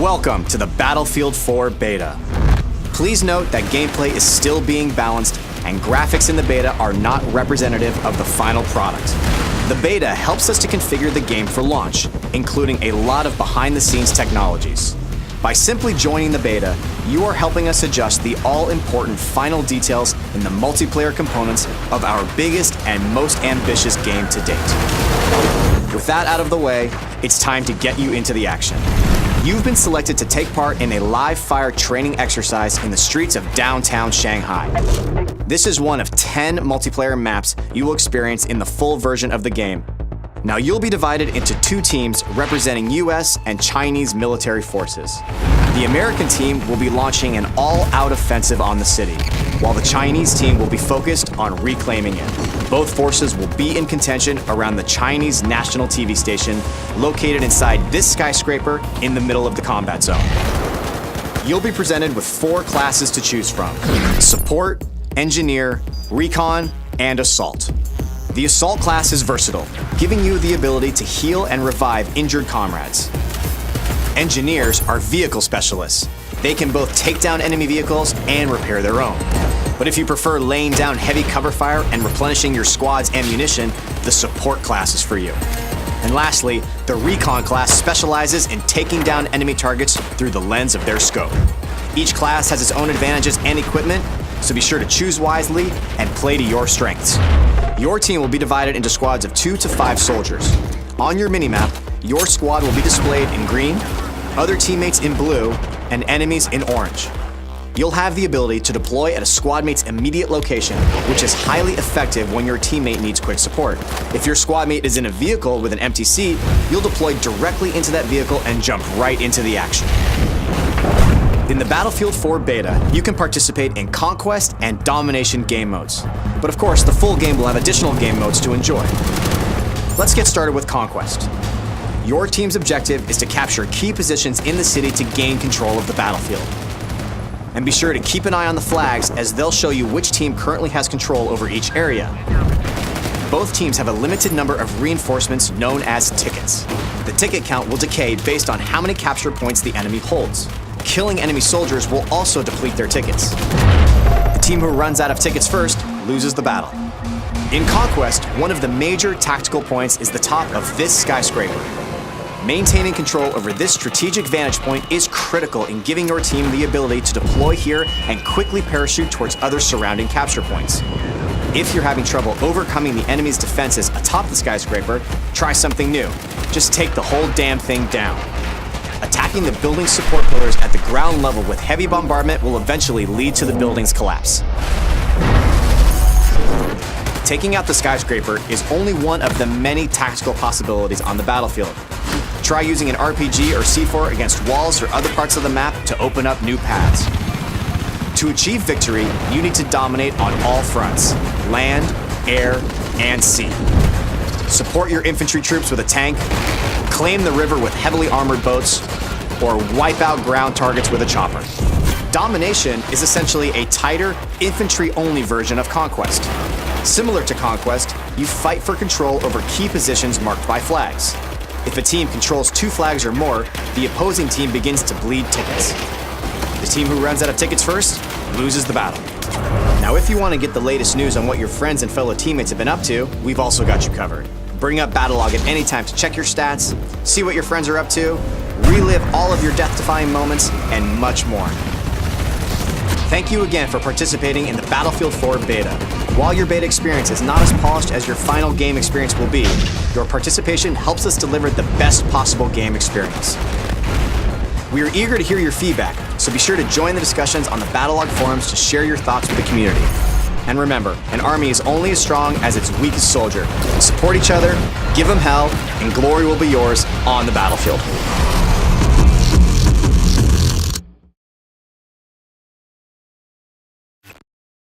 Welcome to the Battlefield 4 beta. Please note that gameplay is still being balanced and graphics in the beta are not representative of the final product. The beta helps us to configure the game for launch, including a lot of behind-the-scenes technologies. By simply joining the beta, you are helping us adjust the all-important final details in the multiplayer components of our biggest and most ambitious game to date. With that out of the way, it's time to get you into the action. You've been selected to take part in a live-fire training exercise in the streets of downtown Shanghai. This is one of 10 multiplayer maps you will experience in the full version of the game. Now you'll be divided into two teams representing US and Chinese military forces. The American team will be launching an all-out offensive on the city, while the Chinese team will be focused on reclaiming it. Both forces will be in contention around the Chinese national TV station located inside this skyscraper in the middle of the combat zone. You'll be presented with 4 classes to choose from: Support, Engineer, Recon, and Assault. The Assault class is versatile, giving you the ability to heal and revive injured comrades. Engineers are vehicle specialists. They can both take down enemy vehicles and repair their own. But if you prefer laying down heavy cover fire and replenishing your squad's ammunition, the Support class is for you. And lastly, the Recon class specializes in taking down enemy targets through the lens of their scope. Each class has its own advantages and equipment, so be sure to choose wisely and play to your strengths. Your team will be divided into squads of 2 to 5 soldiers. On your minimap, your squad will be displayed in green, other teammates in blue, and enemies in orange. You'll have the ability to deploy at a squad mate's immediate location, which is highly effective when your teammate needs quick support. If your squad mate is in a vehicle with an empty seat, you'll deploy directly into that vehicle and jump right into the action. In the Battlefield 4 beta, you can participate in Conquest and Domination game modes. But of course, the full game will have additional game modes to enjoy. Let's get started with Conquest. Your team's objective is to capture key positions in the city to gain control of the battlefield. And be sure to keep an eye on the flags, as they'll show you which team currently has control over each area. Both teams have a limited number of reinforcements known as tickets. The ticket count will decay based on how many capture points the enemy holds. Killing enemy soldiers will also deplete their tickets. The team who runs out of tickets first loses the battle. In Conquest, one of the major tactical points is the top of this skyscraper. Maintaining control over this strategic vantage point is critical in giving your team the ability to deploy here and quickly parachute towards other surrounding capture points. If you're having trouble overcoming the enemy's defenses atop the skyscraper, try something new. Just take the whole damn thing down. Attacking the building's support pillars at the ground level with heavy bombardment will eventually lead to the building's collapse. Taking out the skyscraper is only one of the many tactical possibilities on the battlefield. Try using an RPG or C4 against walls or other parts of the map to open up new paths. To achieve victory, you need to dominate on all fronts: land, air, and sea. Support your infantry troops with a tank, claim the river with heavily armored boats, or wipe out ground targets with a chopper. Domination is essentially a tighter, infantry-only version of Conquest. Similar to Conquest, you fight for control over key positions marked by flags. If a team controls 2 flags or more, the opposing team begins to bleed tickets. The team who runs out of tickets first loses the battle. Now, if you want to get the latest news on what your friends and fellow teammates have been up to, we've also got you covered. Bring up Battlelog at any time to check your stats, see what your friends are up to, relive all of your death-defying moments, and much more. Thank you again for participating in the Battlefield 4 beta. While your beta experience is not as polished as your final game experience will be, your participation helps us deliver the best possible game experience. We are eager to hear your feedback, so be sure to join the discussions on the Battlelog forums to share your thoughts with the community. And remember, an army is only as strong as its weakest soldier. Support each other, give them hell, and glory will be yours on the battlefield.